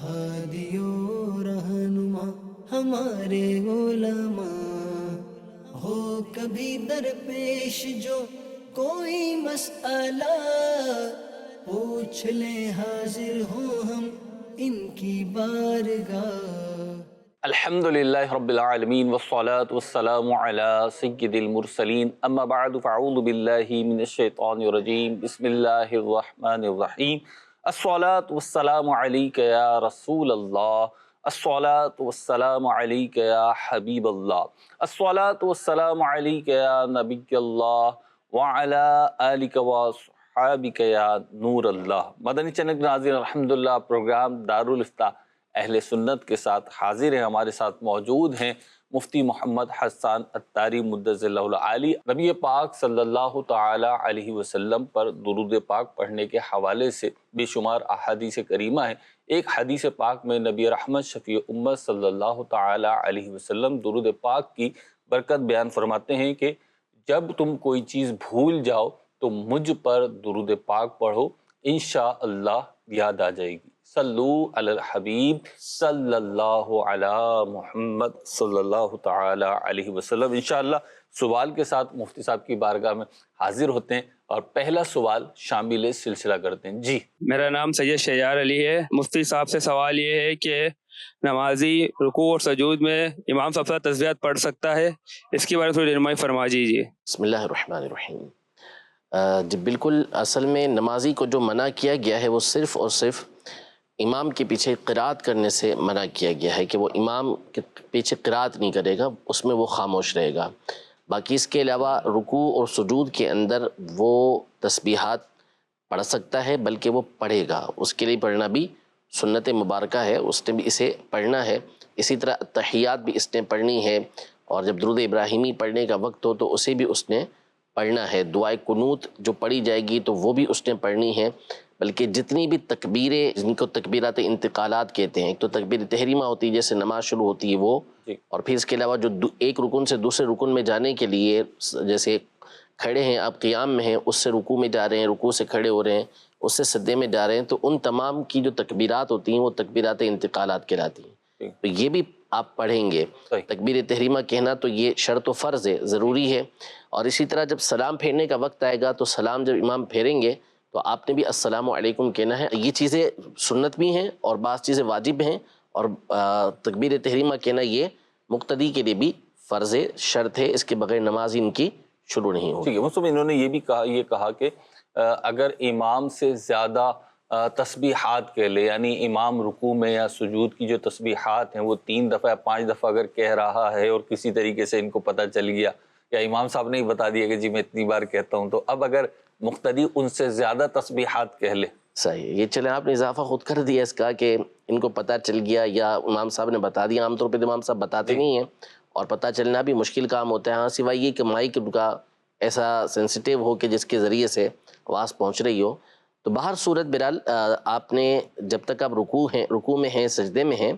ہادیو رہنما ہمارے علماء، ہو کبھی درپیش جو کوئی مسئلہ، پوچھ لیں حاضر ہوں ہم ان کی بارگاہ۔ الحمد للہ رب العالمین والصلاة والسلام علی سید المرسلین، اما بعد فاعوذ باللہ من الشیطان الرجیم، بسم اللہ الرحمن الرحیم۔ الصلاة والسلام علیک یا رسول اللہ، الصلاة والسلام علیک یا حبیب اللہ، الصلاة والسلام علیک یا نبی اللہ وعلی آلک وصحابک یا نور اللہ۔ مدنی چینل کے ناظرین، الحمدللہ پروگرام دارالافتاء اہل سنت کے ساتھ حاضر ہیں۔ ہمارے ساتھ موجود ہیں مفتی محمد حسان عطاری مدظ اللہ العالی۔ نبی پاک صلی اللہ تعالی علیہ وسلم پر درود پاک پڑھنے کے حوالے سے بے شمار احادیث کریمہ ہیں۔ ایک حدیث پاک میں نبی رحمت شفیع امت صلی اللہ تعالی علیہ وسلم درود پاک کی برکت بیان فرماتے ہیں کہ جب تم کوئی چیز بھول جاؤ تو مجھ پر درود پاک پڑھو، انشاءاللہ یاد آ جائے گی۔ صلو علی الحبیب صلی اللہ علی محمد صلی اللہ تعالی علیہ وسلم۔ انشاءاللہ سوال کے ساتھ مفتی صاحب کی بارگاہ میں حاضر ہوتے ہیں اور پہلا سوال شامل سلسلہ کرتے ہیں۔ جی، میرا نام سید شجاع علی ہے۔ مفتی صاحب سے سوال یہ ہے کہ نمازی رکوع اور سجود میں امام صاحب سے تسبیحات پڑھ سکتا ہے؟ اس کے بارے میں تھوڑی رہنمائی فرما دیجیے۔ بسم اللہ الرحمن الرحیم۔ جی بالکل، اصل میں نمازی کو جو منع کیا گیا ہے وہ صرف اور صرف امام کے پیچھے قرات کرنے سے منع کیا گیا ہے کہ وہ امام کے پیچھے قرات نہیں کرے گا، اس میں وہ خاموش رہے گا۔ باقی اس کے علاوہ رکوع اور سجود کے اندر وہ تسبیحات پڑھ سکتا ہے، بلکہ وہ پڑھے گا، اس کے لیے پڑھنا بھی سنت مبارکہ ہے، اس نے بھی اسے پڑھنا ہے۔ اسی طرح تحیات بھی اس نے پڑھنی ہے، اور جب درود ابراہیمی پڑھنے کا وقت ہو تو اسے بھی اس نے پڑھنا ہے۔ دعائے قنوت جو پڑھی جائے گی تو وہ بھی اس نے پڑھنی ہے، بلکہ جتنی بھی تکبیریں جن کو تکبیرات انتقالات کہتے ہیں، ایک تو تکبیر تحریمہ ہوتی ہے جیسے نماز شروع ہوتی ہے وہ، اور پھر اس کے علاوہ جو ایک رکن سے دوسرے رکن میں جانے کے لیے جیسے کھڑے ہیں آپ قیام میں ہیں، اس سے رکوع میں جا رہے ہیں، رکوع سے کھڑے ہو رہے ہیں، اس سے سجدے میں جا رہے ہیں، تو ان تمام کی جو تکبیرات ہوتی ہیں وہ تکبیرات انتقالات کہلاتی ہیں، تو یہ بھی آپ پڑھیں گے۔ تکبیر تحریمہ کہنا تو یہ شرط و فرض ہے، ضروری ہے۔ اور اسی طرح جب سلام پھیرنے کا وقت آئے گا تو سلام جب امام پھیریں گے تو آپ نے بھی السلام علیکم کہنا ہے۔ یہ چیزیں سنت بھی ہیں اور بعض چیزیں واجب ہیں، اور تکبیر تحریمہ کہنا یہ مقتدی کے لیے بھی فرض ہے، شرط ہے، اس کے بغیر نماز ان کی شروع نہیں ہوگی۔ ٹھیک ہے مصطفیٰ، انہوں نے یہ کہا کہ اگر امام سے زیادہ تسبیحات کہہ لے، یعنی امام رکوع میں یا سجود کی جو تسبیحات ہیں وہ 3 دفعہ یا 5 دفعہ اگر کہہ رہا ہے اور کسی طریقے سے ان کو پتہ چل گیا یا امام صاحب نے ہی بتا دیا کہ جی میں اتنی بار کہتا ہوں، تو اب اگر مقتدی ان سے زیادہ تسبیحات کہہ لے؟ صحیح ہے، یہ چلیں آپ نے اضافہ خود کر دیا اس کا کہ ان کو پتہ چل گیا یا امام صاحب نے بتا دیا۔ عام طور پہ امام صاحب بتاتے نہیں ہیں اور پتہ چلنا بھی مشکل کام ہوتا ہے، ہاں سوائے یہ کہ مائک کا ایسا سینسیٹیو ہو کہ جس کے ذریعے سے آواز پہنچ رہی ہو۔ تو باہر صورت بہرحال آپ نے جب تک آپ رکوع میں ہیں، سجدے میں ہیں،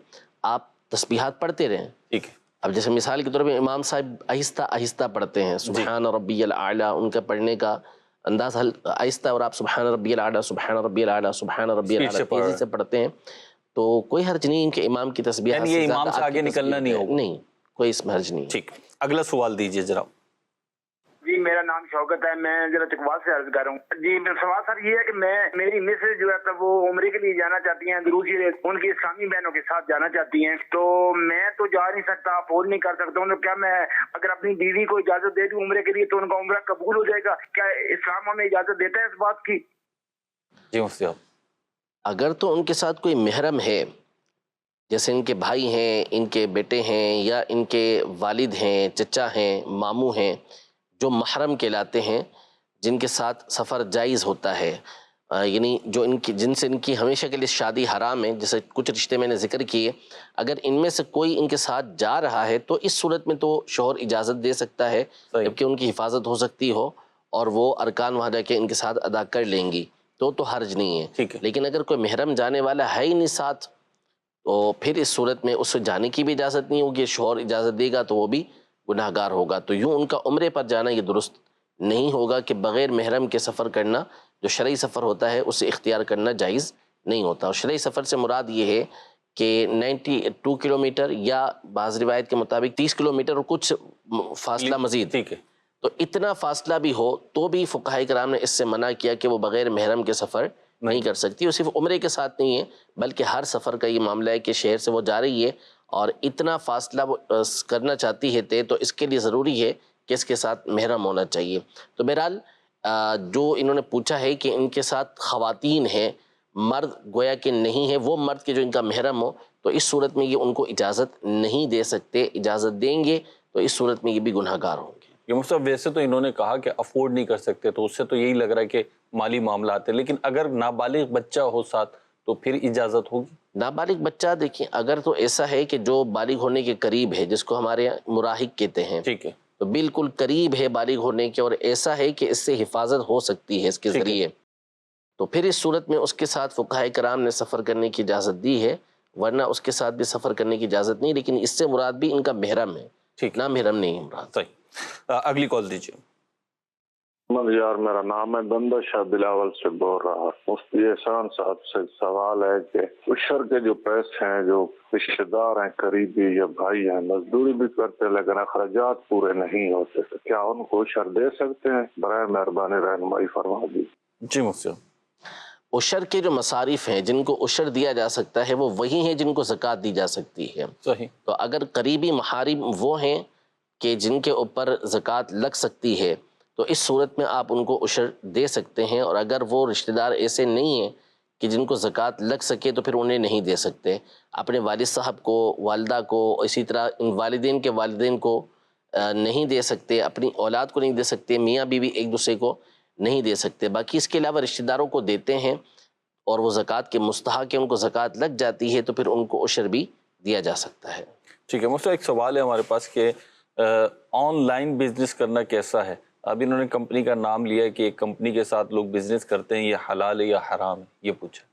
آپ تسبیحات پڑھتے رہیں۔ ٹھیک ہے۔ اب جیسے مثال کے طور پہ امام صاحب آہستہ آہستہ پڑھتے ہیں، سبحان ربی الاعلیٰ، ان کا پڑھنے کا انداز آہستہ، اور آپ سبحان ربی الاعلیٰ سبحان ربی الاعلیٰ سبحان ربی الاعلیٰ تیزی سے پڑھتے ہیں، تو کوئی حرج نہیں ان کے امام کی تسبیحات یعنی یہ امام سے آگے نکلنا نہیں ہوگا؟ نہیں، کوئی اس میں حرج نہیں۔ ٹھیک، اگلا سوال دیجیے جناب۔ جی میرا نام شوکت ہے، میں ضلع چکوال سے عرض کر رہا ہوں۔ جی سوال سر یہ ہے کہ میری مسز جو ہے وہ عمرے کے لیے جانا چاہتی ہیں، دروشی ان کی اسلامی بہنوں کے ساتھ جانا چاہتی ہیں، تو میں تو جا نہیں سکتا، افورڈ نہیں کر سکتا ہوں، تو کیا میں اگر اپنی بیوی کو اجازت دے دوں عمرے کے لیے تو ان کا عمرہ قبول ہو جائے گا؟ کیا اسلام ہمیں اجازت دیتا ہے اس بات کی؟ جی مفتی صاحب، اگر تو ان کے ساتھ کوئی محرم ہے، جیسے ان کے بھائی ہیں، ان کے بیٹے ہیں، یا ان کے والد ہیں، چچا ہیں، ماموں ہیں، جو محرم کہلاتے ہیں، جن کے ساتھ سفر جائز ہوتا ہے، یعنی جو جن سے ان کی ہمیشہ کے لیے شادی حرام ہے، جیسے کچھ رشتے میں نے ذکر کیے، اگر ان میں سے کوئی ان کے ساتھ جا رہا ہے تو اس صورت میں تو شوہر اجازت دے سکتا ہے، جبکہ ان کی حفاظت ہو سکتی ہو اور وہ ارکان وہاں جا کے ان کے ساتھ ادا کر لیں گی، تو حرج نہیں ہے۔ لیکن اگر کوئی محرم جانے والا ہے ہی نہیں ساتھ، تو پھر اس صورت میں اس سے جانے کی بھی اجازت نہیں ہوگی، شوہر اجازت دے گا تو وہ بھی گناہ گار ہوگا۔ تو یوں ان کا عمرے پر جانا یہ درست نہیں ہوگا کہ بغیر محرم کے سفر کرنا، جو شرعی سفر ہوتا ہے اسے اختیار کرنا جائز نہیں ہوتا۔ اور شرعی سفر سے مراد یہ ہے کہ 92 کلومیٹر یا بعض روایت کے مطابق 30 کلومیٹر اور کچھ فاصلہ مزید، ٹھیک ہے، تو اتنا فاصلہ بھی ہو تو بھی فقہاء کرام نے اس سے منع کیا کہ وہ بغیر محرم کے سفر نہیں کر سکتی. اور صرف عمرے کے ساتھ نہیں ہے بلکہ ہر سفر کا یہ معاملہ ہے کہ شہر سے وہ جا رہی ہے اور اتنا فاصلہ وہ کرنا چاہتی ہے طے، تو اس کے لیے ضروری ہے کہ اس کے ساتھ محرم ہونا چاہیے. تو بہرحال جو انہوں نے پوچھا ہے کہ ان کے ساتھ خواتین ہیں، مرد گویا کہ نہیں ہے، وہ مرد کے جو ان کا محرم ہو، تو اس صورت میں یہ ان کو اجازت نہیں دے سکتے. اجازت دیں گے تو اس صورت میں یہ بھی گناہ گار ہوں گے. یہ مفتی صاحب ویسے تو انہوں نے کہا کہ افورڈ نہیں کر سکتے، تو اس سے تو یہی لگ رہا ہے کہ مالی معاملات ہیں، لیکن اگر نابالغ بچہ ہو ساتھ تو پھر اجازت ہوگی؟ نابالغ بچہ دیکھیں اگر تو ایسا ہے کہ جو بالغ ہونے کے قریب ہے، جس کو ہمارے یہاں مراہق کہتے ہیں، ٹھیک ہے، تو بالکل قریب ہے بالغ ہونے کے، اور ایسا ہے کہ اس سے حفاظت ہو سکتی ہے اس کے ٹھیک ہے. ذریعے، تو پھر اس صورت میں اس کے ساتھ فقہاء کرام نے سفر کرنے کی اجازت دی ہے، ورنہ اس کے ساتھ بھی سفر کرنے کی اجازت نہیں. لیکن اس سے مراد بھی ان کا محرم ہے، ٹھیک، نہ محرم نہیں ہے مراد. صحیح. اگلی کال دیجیے. یار میرا نام ہے بندہ شاہ بلاول سے بول رہا. مفتی احسان صاحب سے سوال ہے کہ عشر کے جو پیسے ہیں، جو رشتے دار ہیں، قریبی یا بھائی ہیں، مزدوری بھی کرتے لیکن اخراجات پورے نہیں ہوتے، تو کیا ان کو عشر دے سکتے ہیں؟ برائے مہربانی رہنمائی فرما دیجیے. جی مفتی صاحب. عشر کے جو مصارف ہیں جن کو عشر دیا جا سکتا ہے وہ وہی ہیں جن کو زکوٰۃ دی جا سکتی ہے. صحیح. تو اگر قریبی محارم وہ ہیں کہ جن کے اوپر زکوٰۃ لگ سکتی ہے تو اس صورت میں آپ ان کو عشر دے سکتے ہیں، اور اگر وہ رشتہ دار ایسے نہیں ہیں کہ جن کو زکوٰۃ لگ سکے تو پھر انہیں نہیں دے سکتے. اپنے والد صاحب کو، والدہ کو، اسی طرح ان والدین کے والدین کو نہیں دے سکتے، اپنی اولاد کو نہیں دے سکتے، میاں بیوی ایک دوسرے کو نہیں دے سکتے. باقی اس کے علاوہ رشتہ داروں کو دیتے ہیں اور وہ زکوٰۃ کے مستحق ہیں، ان کو زکوٰۃ لگ جاتی ہے تو پھر ان کو عشر بھی دیا جا سکتا ہے. ٹھیک ہے. مفتی صاحب ایک سوال ہے ہمارے پاس کہ آن لائن بزنس کرنا کیسا ہے؟ اب انہوں نے کمپنی کا نام لیا ہے کہ ایک کمپنی کے ساتھ لوگ بزنس کرتے ہیں، یہ حلال ہے یا حرام ہے، یہ پوچھا.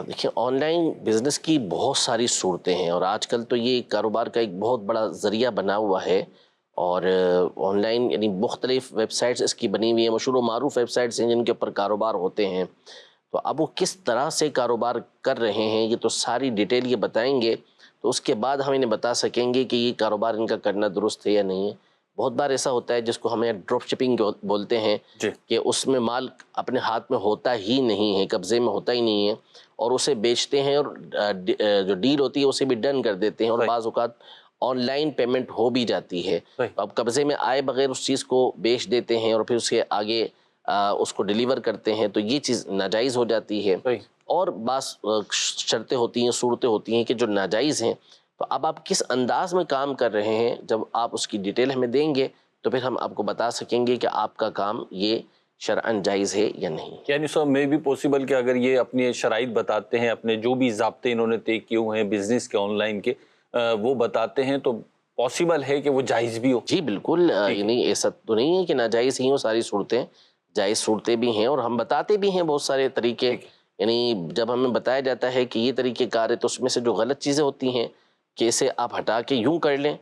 دیکھیں آن لائن بزنس کی بہت ساری صورتیں ہیں، اور آج کل تو یہ کاروبار کا ایک بہت بڑا ذریعہ بنا ہوا ہے. اور آن لائن یعنی مختلف ویب سائٹس اس کی بنی ہوئی ہیں، مشہور و معروف ویب سائٹس ہیں جن کے اوپر کاروبار ہوتے ہیں. تو اب وہ کس طرح سے کاروبار کر رہے ہیں یہ تو ساری ڈیٹیل یہ بتائیں گے، تو اس کے بعد ہم انہیں بتا سکیں گے کہ یہ کاروبار ان کا کرنا درست ہے یا نہیں ہے. بہت بار ایسا ہوتا ہے جس کو ہمیں ڈراپ شپنگ بولتے ہیں، جی. کہ اس میں مال اپنے ہاتھ میں ہوتا ہی نہیں ہے، قبضے میں ہوتا ہی نہیں ہے، اور اسے بیچتے ہیں اور جو ڈیل ہوتی ہے اسے بھی ڈن کر دیتے ہیں، اور بعض اوقات آن لائن پیمنٹ ہو بھی جاتی ہے. اب قبضے میں آئے بغیر اس چیز کو بیچ دیتے ہیں اور پھر اس کے آگے اس کو ڈیلیور کرتے ہیں، تو یہ چیز ناجائز ہو جاتی ہے. اور بعض شرطیں ہوتی ہیں، صورتیں ہوتی ہیں کہ جو ناجائز ہیں. تو اب آپ کس انداز میں کام کر رہے ہیں، جب آپ اس کی ڈیٹیل ہمیں دیں گے تو پھر ہم آپ کو بتا سکیں گے کہ آپ کا کام یہ شرعاً جائز ہے یا نہیں. یعنی سر میں بھی پوسیبل کہ اگر یہ اپنے شرائط بتاتے ہیں، اپنے جو بھی ضابطے انہوں نے طے کیے ہوئے ہیں بزنس کے آن لائن کے، وہ بتاتے ہیں تو پاسبل ہے کہ وہ جائز بھی ہو؟ جی بالکل. یعنی ایسا تو نہیں ہے کہ ناجائز ہی ہوں، ساری صورتیں جائز صورتیں بھی ہیں، اور ہم بتاتے بھی ہیں بہت سارے طریقے. یعنی جب ہمیں بتایا جاتا ہے کہ یہ طریقہ کار ہے تو اس میں سے جو غلط چیزیں ہوتی ہیں کہ اسے آپ ہٹا کے یوں کر لیں،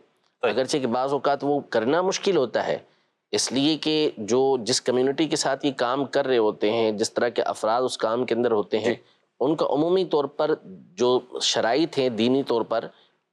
اگرچہ کہ بعض اوقات وہ کرنا مشکل ہوتا ہے، اس لیے کہ جو جس کمیونٹی کے ساتھ یہ کام کر رہے ہوتے ہیں، جس طرح کے افراد اس کام کے اندر ہوتے ہیں، ان کا عمومی طور پر جو شرائط ہیں دینی طور پر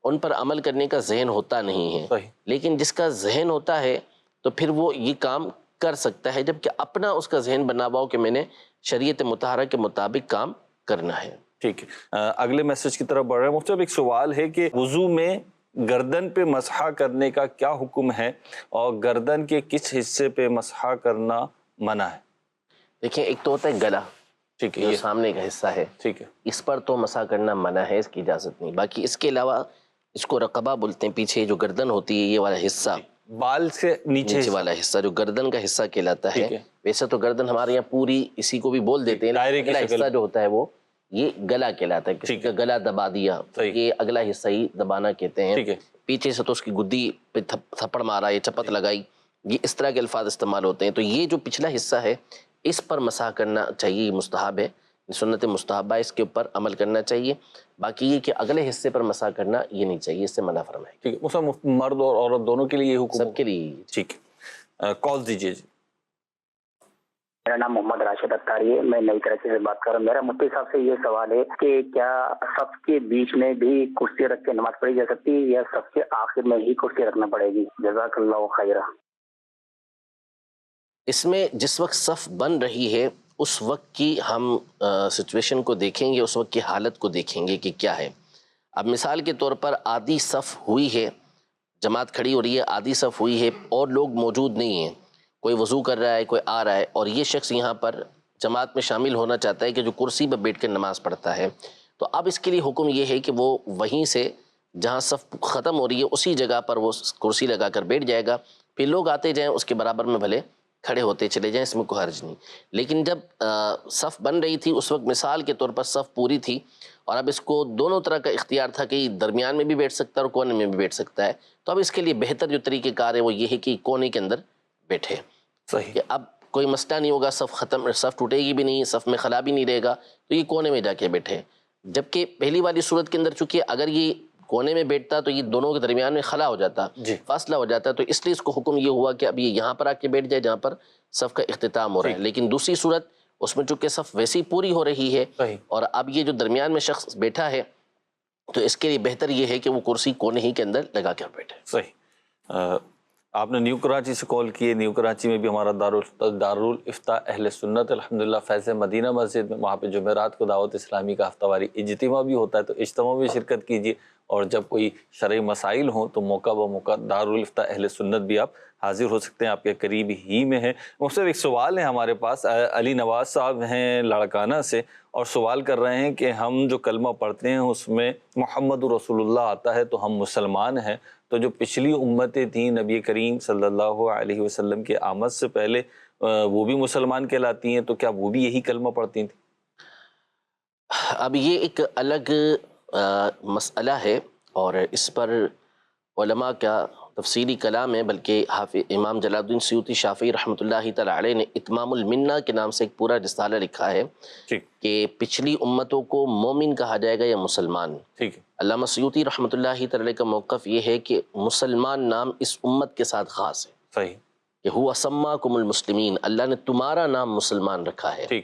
ان پر عمل کرنے کا ذہن ہوتا نہیں ہے. لیکن جس کا ذہن ہوتا ہے تو پھر وہ یہ کام کر سکتا ہے، جبکہ اپنا اس کا ذہن بنا ہوا ہو کہ میں نے شریعت مطہرہ کے مطابق کام کرنا ہے. ٹھیک ہے. اگلے میسج کی طرف بڑھ رہے ہیں. مفتی صاحب ایک سوال ہے کہ وضو میں گردن پہ مسح کرنے کا کیا حکم ہے، اور گردن کے کس حصے پہ مسح کرنا منع ہے؟ دیکھیں ایک تو ہوتا ہے گلا، ٹھیک ہے، جو یہ سامنے کا حصہ ہے، ٹھیک ہے، اس پر تو مسح کرنا منع ہے، اس کی اجازت نہیں. باقی اس کے علاوہ اس کو رقبہ بولتے ہیں، پیچھے جو گردن ہوتی ہے یہ والا حصہ، بال سے نیچے والا حصہ جو گردن کا حصہ کہلاتا ہے. ویسے تو گردن ہمارے یہاں پوری اسی کو بھی بول دیتے ہیں، اگلا حصہ جو ہوتا ہے وہ یہ گلا کہلاتا ہے. کسی کا گلا دبا دیا، یہ اگلا حصہ ہی دبانا کہتے ہیں. پیچھے سے تو اس کی گدی پہ تھپڑ مارا، یہ چپت لگائی، یہ اس طرح کے الفاظ استعمال ہوتے ہیں. تو یہ جو پچھلا حصہ ہے اس پر مسح کرنا چاہیے، یہ مستحب ہے، سنت مستحبہ، اس کے اوپر عمل کرنا چاہیے. باقی یہ کہ اگلے حصے پر مسح کرنا یہ نہیں چاہیے، اس سے منع فرمائے. ٹھیک ہے. مرد اور عورت دونوں کے لیے یہ حکم؟ سب کے لیے. ٹھیک ہے. کال دیجیے. جی میرا نام محمد راشد اختاری ہے، میں نئی کراچی سے بات کر رہا ہوں۔ میرا مفتی صاحب سے یہ سوال ہے کہ کیا صف کے بیچ میں بھی کرسی رکھ کے نماز پڑھی جا سکتی ہے یا صف کے آخر میں ہی کرسی رکھنا پڑے گی؟ جزاک اللہ خیرہ۔ اس میں جس وقت صف بن رہی ہے اس وقت کی ہم سچویشن کو دیکھیں گے، اس وقت کی حالت کو دیکھیں گے کہ کیا ہے۔ اب مثال کے طور پر آدھی صف ہوئی ہے، جماعت کھڑی ہو رہی ہے، آدھی صف ہوئی ہے اور لوگ موجود نہیں ہیں، کوئی وضو کر رہا ہے، کوئی آ رہا ہے، اور یہ شخص یہاں پر جماعت میں شامل ہونا چاہتا ہے کہ جو کرسی پہ بیٹھ کر نماز پڑھتا ہے، تو اب اس کے لیے حکم یہ ہے کہ وہ وہیں سے جہاں صف ختم ہو رہی ہے اسی جگہ پر وہ کرسی لگا کر بیٹھ جائے گا، پھر لوگ آتے جائیں اس کے برابر میں بھلے کھڑے ہوتے چلے جائیں، اس میں کوئی حرج نہیں۔ لیکن جب صف بن رہی تھی اس وقت مثال کے طور پر صف پوری تھی اور اب اس کو دونوں طرح کا اختیار تھا کہ درمیان میں بھی بیٹھ سکتا ہے اور کونے میں بھی بیٹھ سکتا ہے، تو اب اس کے لیے بہتر جو طریقہ کار ہے وہ یہ ہے کہ کونے کے اندر بیٹھے، صحیح کہ اب کوئی مسئلہ نہیں ہوگا، صف ٹوٹے گی بھی نہیں، صف میں خلا بھی نہیں رہے گا، تو یہ کونے میں جا کے بیٹھے۔ جبکہ پہلی والی صورت کے اندر چونکہ اگر یہ کونے میں بیٹھتا تو یہ دونوں کے درمیان میں خلا ہو جاتا، فاصلہ ہو جاتا، تو اس لیے اس کو حکم یہ ہوا کہ اب یہ یہاں پر آ کے بیٹھ جائے جہاں پر صف کا اختتام ہو رہا ہے۔ لیکن دوسری صورت اس میں چونکہ صف ویسی پوری ہو رہی ہے اور اب یہ جو درمیان میں شخص بیٹھا ہے تو اس کے لیے بہتر یہ ہے کہ وہ کرسی کونے ہی کے اندر لگا کر بیٹھے۔ صحیح۔ آپ نے نیو کراچی سے کال کی ہے، نیو کراچی میں بھی ہمارا دارالفتہ اہل سنت الحمدللہ فیض مدینہ مسجد میں، وہاں پہ جمعرات کو دعوت اسلامی کا ہفتہ واری اجتماع بھی ہوتا ہے، تو اجتماع میں شرکت کیجیے، اور جب کوئی شرعی مسائل ہوں تو موقع بموقع دارالفتہ اہل سنت بھی آپ حاضر ہو سکتے ہیں، آپ کے قریب ہی میں ہے۔ مختلف ایک سوال ہے ہمارے پاس، علی نواز صاحب ہیں لاڑکانہ سے، اور سوال کر رہے ہیں کہ ہم جو کلمہ پڑھتے ہیں اس میں محمد رسول اللہ آتا ہے تو ہم مسلمان ہیں، تو جو پچھلی امتیں تھیں نبی کریم صلی اللہ علیہ وسلم کے آمد سے پہلے وہ بھی مسلمان کہلاتی ہیں، تو کیا وہ بھی یہی کلمہ پڑھتی تھیں؟ اب یہ ایک الگ مسئلہ ہے اور اس پر علماء کا تفصیلی کلام ہے، بلکہ حافظ امام جلال الدین سیوطی شافعی رحمۃ اللہ تعالی علیہ نے اتمام المنہ کے نام سے ایک پورا رسالہ لکھا ہے کہ پچھلی امتوں کو مومن کہا جائے گا یا مسلمان۔ علامہ سیوطی رحمۃ اللہ تعالی علیہ کا موقف یہ ہے کہ مسلمان نام اس امت کے ساتھ خاص ہے، صحیح، کہ ہوا سماکم المسلمین، اللہ نے تمہارا نام مسلمان رکھا ہے۔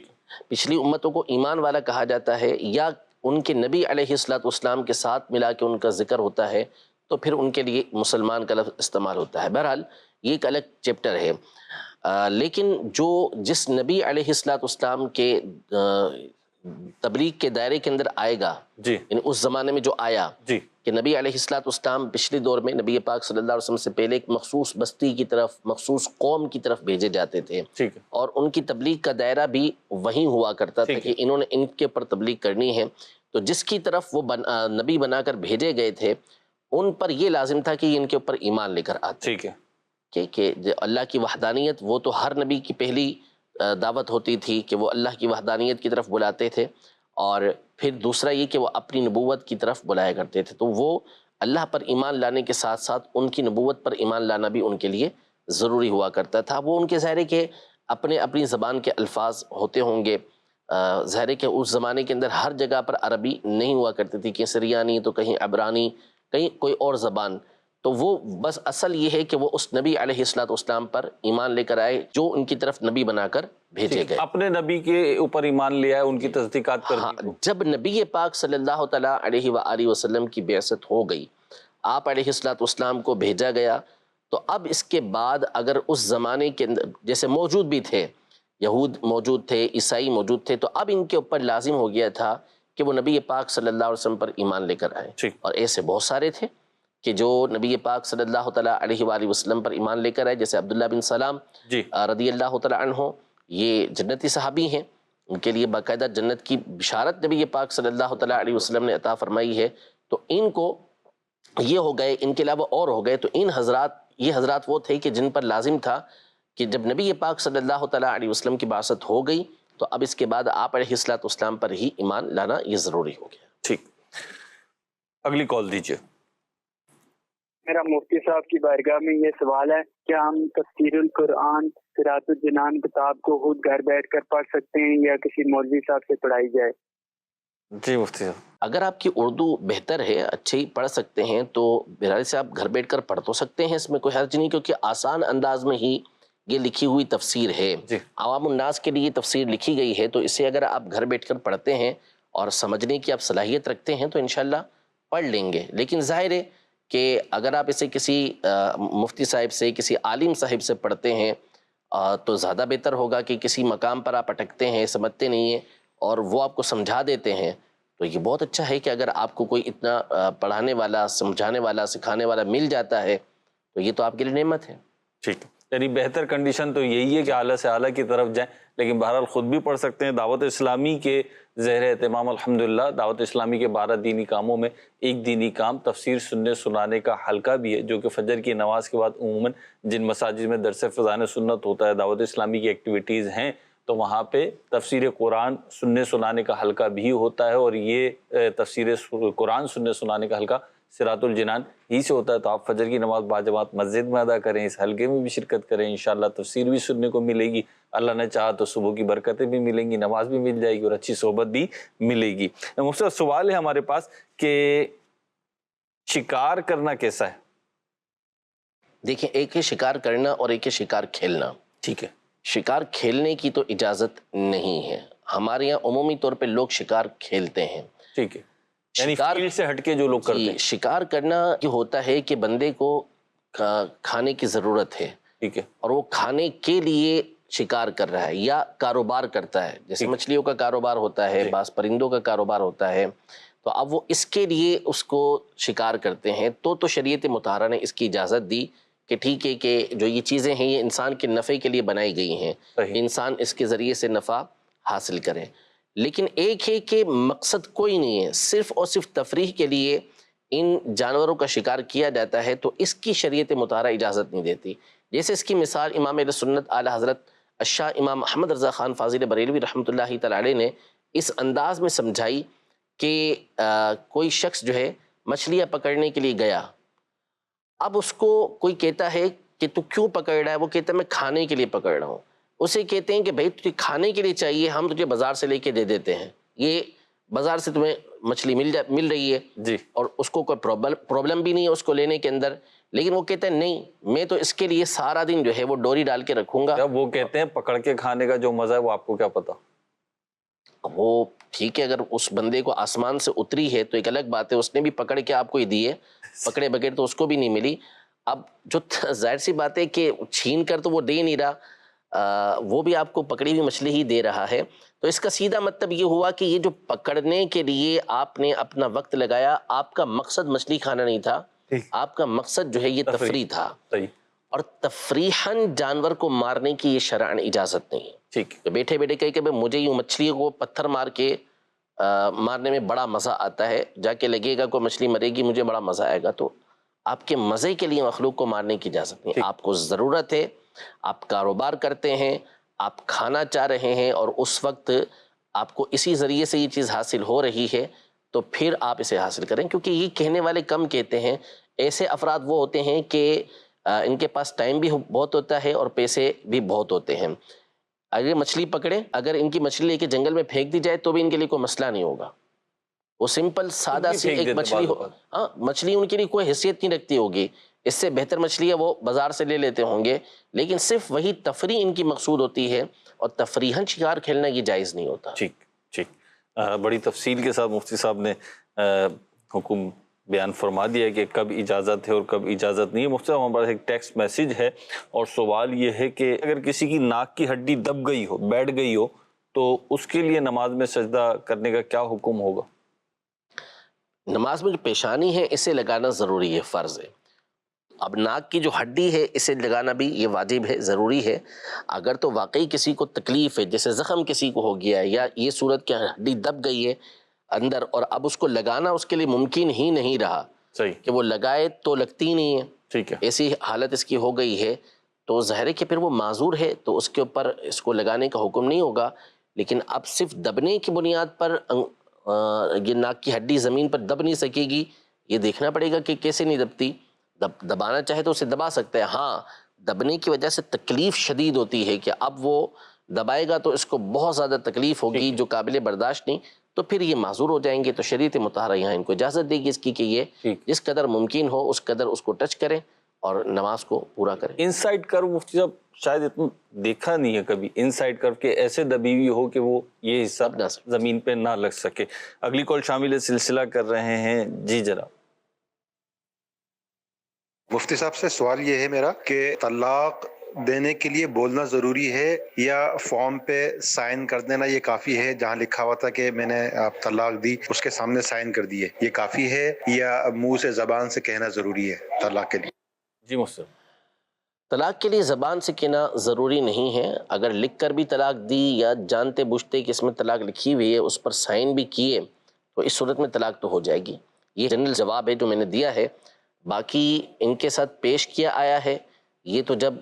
پچھلی امتوں کو ایمان والا کہا جاتا ہے یا ان کے نبی علیہ السلام کے ساتھ ملا کے ان کا ذکر ہوتا ہے تو پھر ان کے لیے مسلمان کا لفظ استعمال ہوتا ہے۔ بہرحال یہ ایک الگ چیپٹر ہے، لیکن جس نبی علیہ السلام کے تبلیغ کے دائرے کے اندر آئے گا، یعنی اس زمانے میں جو آیا کہ نبی علیہ السلام پچھلے دور میں نبی پاک صلی اللہ علیہ وسلم سے پہلے ایک مخصوص بستی کی طرف، مخصوص قوم کی طرف بھیجے جاتے تھے، اور ان کی تبلیغ کا دائرہ بھی وہیں ہوا کرتا تھا کہ انہوں نے ان کے اوپر تبلیغ کرنی ہے، تو جس کی طرف وہ نبی بنا کر بھیجے گئے تھے ان پر یہ لازم تھا کہ ان کے اوپر ایمان لے کر آتے، کہ اللہ کی وحدانیت وہ تو ہر نبی کی پہلی دعوت ہوتی تھی کہ وہ اللہ کی وحدانیت کی طرف بلاتے تھے، اور پھر دوسرا یہ کہ وہ اپنی نبوت کی طرف بلایا کرتے تھے، تو وہ اللہ پر ایمان لانے کے ساتھ ساتھ ان کی نبوت پر ایمان لانا بھی ان کے لیے ضروری ہوا کرتا تھا۔ وہ ان کے ظاہر ہے کہ اپنی زبان کے الفاظ ہوتے ہوں گے، ظاہر ہے کہ اس زمانے کے اندر ہر جگہ پر عربی نہیں ہوا کرتی تھی، کہیں سریانی تو کہیں عبرانی، کہیں کوئی اور زبان، تو وہ بس اصل یہ ہے کہ وہ اس نبی علیہ السلام پر ایمان لے کر آئے جو ان کی طرف نبی بنا کر بھیجے گئے، اپنے نبی کے اوپر ایمان لے آئے، ان کی تصدیقات کر دی۔ جب نبی پاک صلی اللہ تعالیٰ علیہ وآلہ وسلم کی بعثت ہو گئی، آپ علیہ السلام کو بھیجا گیا، تو اب اس کے بعد اگر اس زمانے کے اندر جیسے موجود بھی تھے، یہود موجود تھے، عیسائی موجود تھے، تو اب ان کے اوپر لازم ہو گیا تھا کہ وہ نبی پاک صلی اللہ علیہ وسلم پر ایمان لے کر آئے، اور ایسے بہت سارے تھے کہ جو نبی پاک صلی اللہ تعالیٰ علیہ وآلہ وسلم پر ایمان لے کر آئے، جیسے عبداللہ بن سلام رضی اللہ تعالیٰ عنہ، یہ جنتی صحابی ہیں، ان کے لیے باقاعدہ جنت کی بشارت نبی پاک صلی اللہ تعالیٰ علیہ وسلم نے عطا فرمائی ہے، تو ان کو یہ ہو گئے، ان کے علاوہ اور ہو گئے، تو یہ حضرات وہ تھے کہ جن پر لازم تھا کہ جب نبی پاک صلی اللہ تعالیٰ علیہ وسلم کی بعثت ہو گئی تو اب اس کے بعد آپ علیہ السلام پر ہی ایمان لانا یہ ضروری ہو گیا۔ ٹھیک، اگلی کال دیجیے۔ میرا مفتی صاحب کی بارگاہ میں یہ سوال ہے، کیا ہم تفسیر القرآن صراط الجنان کتاب کو خود گھر بیٹھ کر پڑھ سکتے ہیں یا کسی مولوی صاحب سے پڑھائی جائے؟ جی مفتی صاحب، اگر آپ کی اردو بہتر ہے، اچھی پڑھ سکتے ہیں، تو بہرحال سے آپ گھر بیٹھ کر پڑھ تو سکتے ہیں، اس میں کوئی حرج نہیں، کیونکہ آسان انداز میں ہی یہ لکھی ہوئی تفسیر ہے، جی۔ عوام الناس کے لیے یہ تفسیر لکھی گئی ہے، تو اسے اگر آپ گھر بیٹھ کر پڑھتے ہیں اور سمجھنے کی آپ صلاحیت رکھتے ہیں تو انشاءاللہ پڑھ لیں گے۔ لیکن ظاہر ہے کہ اگر آپ اسے کسی مفتی صاحب سے، کسی عالم صاحب سے پڑھتے ہیں تو زیادہ بہتر ہوگا کہ کسی مقام پر آپ اٹکتے ہیں، سمجھتے نہیں ہیں اور وہ آپ کو سمجھا دیتے ہیں، تو یہ بہت اچھا ہے کہ اگر آپ کو کوئی اتنا پڑھانے والا، سمجھانے والا، سکھانے والا مل جاتا ہے تو یہ تو آپ کے لیے نعمت ہے۔ ٹھیک، یعنی بہتر کنڈیشن تو یہی ہے کہ اعلیٰ سے اعلیٰ کی طرف جائیں، لیکن بہرحال خود بھی پڑھ سکتے ہیں۔ دعوت اسلامی کے زہر اہتمام الحمدللہ دعوت اسلامی کے 12 دینی کاموں میں ایک دینی کام تفسیر سننے سنانے کا حلقہ بھی ہے، جو کہ فجر کی نماز کے بعد عموماً جن مساجد میں درس فضائل سنت ہوتا ہے، دعوت اسلامی کی ایکٹیویٹیز ہیں، تو وہاں پہ تفسیر قرآن سننے سنانے کا حلقہ بھی ہوتا ہے، اور یہ تفسیر قرآن سننے سنانے کا حلقہ صراط الجنان ہی سے ہوتا ہے۔ تو آپ فجر کی نماز باجماعت مسجد میں ادا کریں، اس حلقے میں بھی شرکت کریں، انشاءاللہ تفسیر بھی سننے کو ملے گی، اللہ نے چاہا تو صبح کی برکتیں بھی ملیں گی، نماز بھی مل جائے گی اور اچھی صحبت بھی ملے گی۔ مفتی صاحب سوال ہے ہمارے پاس کہ شکار کرنا کیسا ہے؟ دیکھیں، ایک ہے شکار کرنا اور ایک ہے شکار کھیلنا۔ ٹھیک ہے، شکار کھیلنے کی تو اجازت نہیں ہے، ہمارے یہاں عمومی طور پہ لوگ شکار کھیلتے ہیں۔ ٹھیک ہے، یعنی فیلڈ سے ہٹ کے جو لوگ کرتے ہیں۔ شکار کرنا یہ ہوتا ہے کہ بندے کو کھانے کی ضرورت ہے، ٹھیک ہے، اور وہ کھانے کے لیے شکار کر رہا ہے یا کاروبار کرتا ہے، جیسے مچھلیوں کا کاروبار ہوتا ہے، بعض پرندوں کا کاروبار ہوتا ہے، تو اب وہ اس کے لیے اس کو شکار کرتے ہیں، تو شریعت مطہرہ نے اس کی اجازت دی کہ ٹھیک ہے کہ جو یہ چیزیں ہیں یہ انسان کے نفع کے لیے بنائی گئی ہیں، انسان اس کے ذریعے سے نفع حاصل کرے۔ لیکن ایک ہے کہ مقصد کوئی نہیں ہے، صرف اور صرف تفریح کے لیے ان جانوروں کا شکار کیا جاتا ہے، تو اس کی شریعت مطہرہ اجازت نہیں دیتی۔ جیسے اس کی مثال امام اہل سنت اعلیٰ حضرت الشاہ امام محمد رضا خان فاضل بریلوی رحمۃ اللہ تعالی علیہ نے اس انداز میں سمجھائی کہ کوئی شخص جو ہے مچھلیاں پکڑنے کے لیے گیا، اب اس کو کوئی کہتا ہے کہ تو کیوں پکڑ رہا ہے؟ وہ کہتا ہے میں کھانے کے لیے پکڑ رہا ہوں۔ اسے کہتے ہیں کہ بھائی تجھے کھانے کے لیے چاہیے، ہم تجھے بازار سے لے کے دے دیتے ہیں، یہ بازار سے تمہیں مچھلی مل رہی ہے جی، اور اس کو کوئی پرابلم بھی نہیں ہے اس کو لینے کے اندر، لیکن وہ کہتے ہیں نہیں، میں تو اس کے لیے سارا دن جو ہے وہ ڈوری ڈال کے رکھوں گا۔ وہ کہتے ہیں پکڑ کے کھانے کا جو مزہ ہے وہ آپ کو کیا پتا؟ وہ ٹھیک ہے، اگر اس بندے کو آسمان سے اتری ہے تو ایک الگ بات ہے، اس نے بھی پکڑ کے آپ کو ہی دی ہے، پکڑے بغیر تو اس کو بھی نہیں ملی۔ اب جو ظاہر سی بات ہے کہ چھین کر تو وہ دے نہیں رہا، وہ بھی آپ کو پکڑی ہوئی مچھلی ہی دے رہا ہے، تو اس کا سیدھا مطلب یہ ہوا کہ یہ جو پکڑنے کے لیے آپ نے اپنا وقت لگایا، آپ کا مقصد مچھلی کھانا نہیں تھا، آپ کا مقصد جو ہے یہ تفریح تھا، اور تفریحاً جانور کو مارنے کی یہ شرعاً اجازت نہیں ہے۔ ٹھیک، بیٹھے بیٹھے کہے کہ مجھے یوں مچھلی کو پتھر مار کے مارنے میں بڑا مزہ آتا ہے، جا کے لگے گا کوئی مچھلی مرے گی مجھے بڑا مزہ آئے گا، تو آپ کے مزے کے لیے مخلوق کو مارنے کی اجازت نہیں۔ آپ کو ضرورت ہے، آپ کاروبار کرتے ہیں، آپ کھانا چاہ رہے ہیں اور اس وقت آپ کو اسی ذریعے سے یہ چیز حاصل ہو رہی ہے، تو پھر آپ اسے حاصل کریں، کیونکہ یہ کہنے والے کم کہتے ہیں۔ ایسے افراد وہ ہوتے ہیں کہ ان کے پاس ٹائم بھی بہت ہوتا ہے اور پیسے بھی بہت ہوتے ہیں۔ اگر مچھلی پکڑیں، اگر ان کی مچھلی لے کے جنگل میں پھینک دی جائے تو بھی ان کے لیے کوئی مسئلہ نہیں ہوگا، وہ سمپل سادہ سی ایک مچھلی مچھلی ان کے لیے کوئی حیثیت نہیں رکھتی ہوگی، اس سے بہتر مچھلیاں وہ بازار سے لے لیتے ہوں گے، لیکن صرف وہی تفریح ان کی مقصود ہوتی ہے، اور تفریحاً شکار کھیلنا یہ جائز نہیں ہوتا۔ ٹھیک، بڑی تفصیل کے ساتھ مفتی صاحب نے حکم بیان فرما دیا ہے کہ کب اجازت ہے اور کب اجازت نہیں ہے۔ مفتی صاحب ہمارے پاس ایک ٹیکسٹ میسیج ہے اور سوال یہ ہے کہ اگر کسی کی ناک کی ہڈی دب گئی ہو، بیٹھ گئی ہو، تو اس کے لیے نماز میں سجدہ کرنے کا کیا حکم ہوگا؟ نماز میں جو پیشانی ہے اسے لگانا ضروری ہے، فرض ہے۔ اب ناک کی جو ہڈی ہے اسے لگانا بھی یہ واجب ہے، ضروری ہے۔ اگر تو واقعی کسی کو تکلیف ہے، جیسے زخم کسی کو ہو گیا ہے یا یہ صورت کہ ہڈی دب گئی ہے اندر، اور اب اس کو لگانا اس کے لیے ممکن ہی نہیں رہا کہ وہ لگائے تو لگتی نہیں ہے، ٹھیک ہے، ایسی حالت اس کی ہو گئی ہے، تو ظاہر ہے کہ پھر وہ معذور ہے، تو اس کے اوپر اس کو لگانے کا حکم نہیں ہوگا۔ لیکن اب صرف دبنے کی بنیاد پر یہ ناک کی ہڈی زمین پر دب نہیں سکے گی، یہ دیکھنا پڑے گا کہ کیسے نہیں دبتی۔ دبانا چاہے تو اسے دبا سکتے ہیں، ہاں دبنے کی وجہ سے تکلیف شدید ہوتی ہے کہ اب وہ دبائے گا تو اس کو بہت زیادہ تکلیف ہوگی جو قابل برداشت نہیں، تو پھر یہ معذور ہو جائیں گے۔ تو شریعت مطہرہ یہاں ان کو اجازت دے گی اس کی کہ یہ جس قدر ممکن ہو اس قدر اس کو ٹچ کریں اور نماز کو پورا کریں۔ انسائڈ کرو مفتی صاحب شاید اتنا دیکھا نہیں ہے کبھی، انسائڈ کرو کہ ایسے دبی ہوئی ہو کہ وہ یہ حصہ زمین پہ نہ لگ سکے۔ اگلی کال شامل سلسلہ کر رہے ہیں، جی جناب۔ مفتی صاحب سے سوال یہ ہے میرا کہ طلاق دینے کے لیے بولنا ضروری ہے یا فارم پہ سائن کر دینا یہ کافی ہے؟ جہاں لکھا ہوا تھا کہ میں نے آپ طلاق دی اس کے سامنے سائن کر دیے، یہ کافی ہے یا منہ سے زبان سے کہنا ضروری ہے طلاق کے لیے؟ جی مفتی صاحب۔ طلاق کے لیے زبان سے کہنا ضروری نہیں ہے، اگر لکھ کر بھی طلاق دی یا جانتے بوجھتے کہ اس میں طلاق لکھی ہوئی ہے اس پر سائن بھی کیے تو اس صورت میں طلاق تو ہو جائے گی۔ یہ جنرل جواب ہے جو میں نے دیا ہے، باقی ان کے ساتھ پیش کیا آیا ہے، یہ تو جب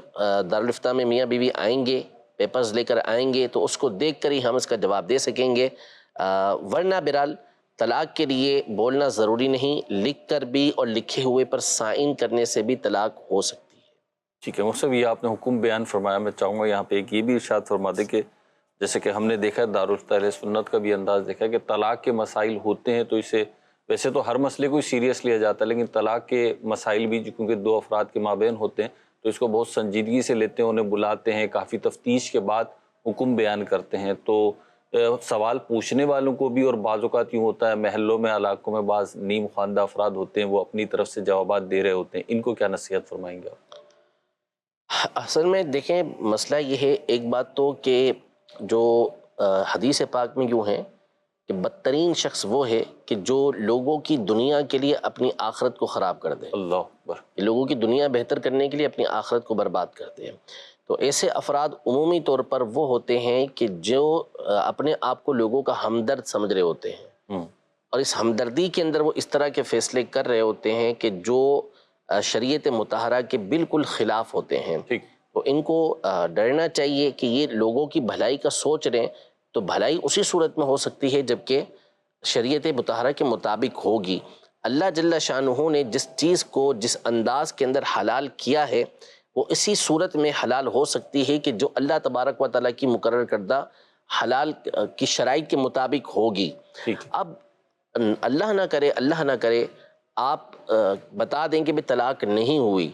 دارالفتہ میں میاں بیوی آئیں گے، پیپرز لے کر آئیں گے تو اس کو دیکھ کر ہی ہم اس کا جواب دے سکیں گے، ورنہ بہرحال طلاق کے لیے بولنا ضروری نہیں، لکھ کر بھی اور لکھے ہوئے پر سائن کرنے سے بھی طلاق ہو سکتی ہے۔ ٹھیک ہے مفتی صاحب، یہ آپ نے حکم بیان فرمایا، میں چاہوں گا یہاں پہ ایک یہ بھی ارشاد فرما دے کہ جیسے کہ ہم نے دیکھا ہے دارالفتہ اہل سنت کا بھی انداز دیکھا ہے کہ طلاق کے مسائل ہوتے ہیں تو اسے ویسے تو ہر مسئلے کو سیریس لیا جاتا ہے، لیکن طلاق کے مسائل بھی کیونکہ دو افراد کے مابین ہوتے ہیں تو اس کو بہت سنجیدگی سے لیتے ہیں، انہیں بلاتے ہیں، کافی تفتیش کے بعد حکم بیان کرتے ہیں۔ تو سوال پوچھنے والوں کو بھی، اور بعض اوقات یوں ہوتا ہے محلوں میں علاقوں میں بعض نیم خواندہ افراد ہوتے ہیں وہ اپنی طرف سے جوابات دے رہے ہوتے ہیں، ان کو کیا نصیحت فرمائیں گے آپ؟ اصل میں دیکھیں مسئلہ یہ ہے، ایک بات تو کہ جو حدیث پاک میں یوں ہے کہ بدترین شخص وہ ہے کہ جو لوگوں کی دنیا کے لیے اپنی آخرت کو خراب کر دے، اللہ اکبر، لوگوں کی دنیا بہتر کرنے کے لیے اپنی آخرت کو برباد کر دے۔ تو ایسے افراد عمومی طور پر وہ ہوتے ہیں کہ جو اپنے آپ کو لوگوں کا ہمدرد سمجھ رہے ہوتے ہیں، اور اس ہمدردی کے اندر وہ اس طرح کے فیصلے کر رہے ہوتے ہیں کہ جو شریعت مطہرہ کے بالکل خلاف ہوتے ہیں۔ تو ان کو ڈرنا چاہیے کہ یہ لوگوں کی بھلائی کا سوچ رہے ہیں تو بھلائی اسی صورت میں ہو سکتی ہے جبکہ شریعت مطہرہ کے مطابق ہوگی۔ اللہ جل شانہ نے جس چیز کو جس انداز کے اندر حلال کیا ہے وہ اسی صورت میں حلال ہو سکتی ہے کہ جو اللہ تبارک و تعالیٰ کی مقرر کردہ حلال کی شرائط کے مطابق ہوگی۔ اب اللہ نہ کرے آپ بتا دیں کہ بھی طلاق نہیں ہوئی،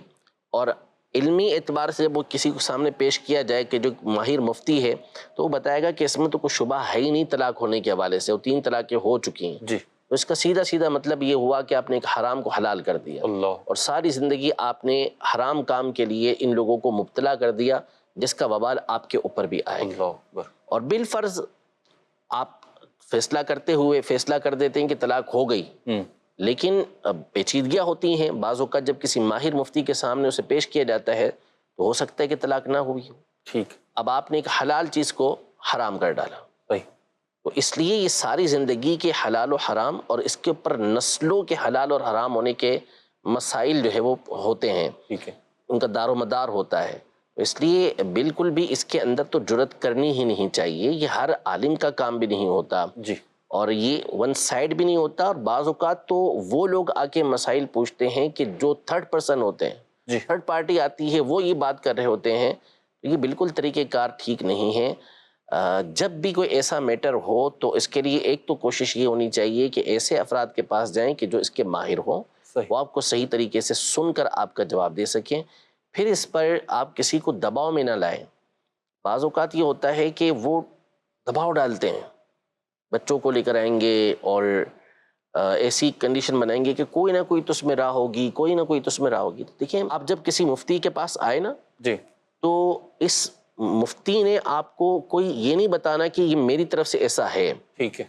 اور علمی اعتبار سے جب وہ کسی کو سامنے پیش کیا جائے کہ جو ماہر مفتی ہے تو وہ بتائے گا کہ اس میں تو کوئی شبہ ہے ہی نہیں طلاق ہونے کے حوالے سے، وہ 3 طلاقیں ہو چکی ہیں، تو اس کا سیدھا مطلب یہ ہوا کہ آپ نے ایک حرام کو حلال کر دیا، اور ساری زندگی آپ نے حرام کام کے لیے ان لوگوں کو مبتلا کر دیا جس کا وبال آپ کے اوپر بھی آئے گا۔ اور بالفرض آپ فیصلہ کر دیتے ہیں کہ طلاق ہو گئی، لیکن پیچیدگیاں ہوتی ہیں، بعض اوقات جب کسی ماہر مفتی کے سامنے اسے پیش کیا جاتا ہے تو ہو سکتا ہے کہ طلاق نہ ہوئی ہو۔ ٹھیک، اب آپ نے ایک حلال چیز کو حرام کر ڈالا، تو اس لیے یہ ساری زندگی کے حلال و حرام اور اس کے اوپر نسلوں کے حلال اور حرام ہونے کے مسائل جو ہے وہ ہوتے ہیں، ان کا دار و مدار ہوتا ہے، اس لیے بالکل بھی اس کے اندر تو جرأت کرنی ہی نہیں چاہیے، یہ ہر عالم کا کام بھی نہیں ہوتا، اور یہ ون سائڈ بھی نہیں ہوتا، اور بعض اوقات تو وہ لوگ آ کے مسائل پوچھتے ہیں کہ جو تھرڈ پرسن ہوتے ہیں، تھرڈ پارٹی آتی ہے وہ یہ بات کر رہے ہوتے ہیں، یہ بالکل طریقہ کار ٹھیک نہیں ہے۔ جب بھی کوئی ایسا میٹر ہو تو اس کے لیے ایک تو کوشش یہ ہونی چاہیے کہ ایسے افراد کے پاس جائیں کہ جو اس کے ماہر ہوں، وہ آپ کو صحیح طریقے سے سن کر آپ کا جواب دے سکیں، پھر اس پر آپ کسی کو دباؤ میں نہ لائیں۔ بعض اوقات یہ ہوتا ہے کہ وہ دباؤ ڈالتے ہیں، بچوں کو لے کر آئیں گے اور ایسی کنڈیشن بنائیں گے کہ کوئی نہ کوئی تو اس میں راہ ہوگی، کوئی نہ کوئی تو اس میں راہ ہوگی۔ دیکھیں آپ جب کسی مفتی کے پاس آئے نا تو اس مفتی نے آپ کو کوئی یہ نہیں بتانا کہ یہ میری طرف سے ایسا ہے، ٹھیک ہے،